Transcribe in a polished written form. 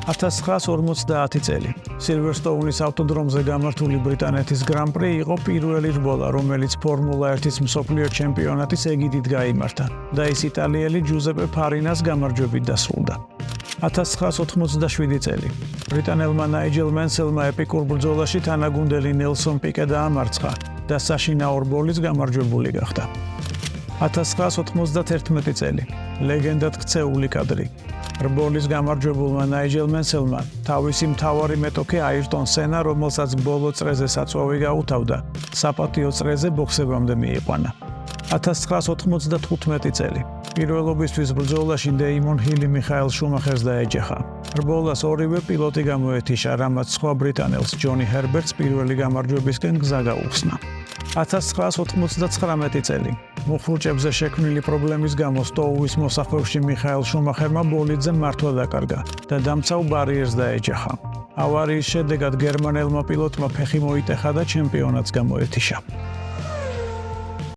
1950 წელი. სილვერსტოუნის ავტოდრომზე გამართული ბრიტანეთის გრან-პრი იყო პირველი რბოლა, რომელიც ფორმულა 1-ის მსოფლიო ჩემპიონატის ეგიდით გაიმართა და ის იტალიელი ჯუზეპე ფარინას გამარჯვებით დასრულდა. 1987 წელი. ბრიტანელმა ნაიჯელ მენსელმა ეპიკურ ბრძოლაში თანაგუნდელი ნელსონ პიკე დაამარცხა და საშინაო რბოლის გამარჯვებული გახდა. 1991 წელი. ლეგენდად ქცეული კადრი. რბოლის გამარჯვებულმა ნაიჯელ მენსელმა თავისი მთავარი მეტოქე აირტონ სენა, რომელსაც ბოლო წრეზე საწვავი გაუთავდა, საპატიო წრეზე ბოქსებამდე მიიყვანა. 1995 წელი. პირველობისთვის ბრძოლაში დეიმონ ჰილი მიხაელ შუმახერს დაეჯახა. რბოლას ორივე პილოტი გამოეთიშა, რამაც სხვა ბრიტანელს ჯონი ჰერბერტს პირველი გამარჯვებისკენ გზა გაუხსნა. 1999 წელი. მუხურჭებზე შექმნილი პრობლემის გამო სტოუის მოსახვევში მიხაელ შუმახერმა ბოლიდზე მართვა დაკარგა და დამცავ ბარიერს დაეჯახა. ავარიის შედეგად გერმანელმა პილოტმა ფეხი მოიტეხა და ჩემპიონატს გამოეთიშა.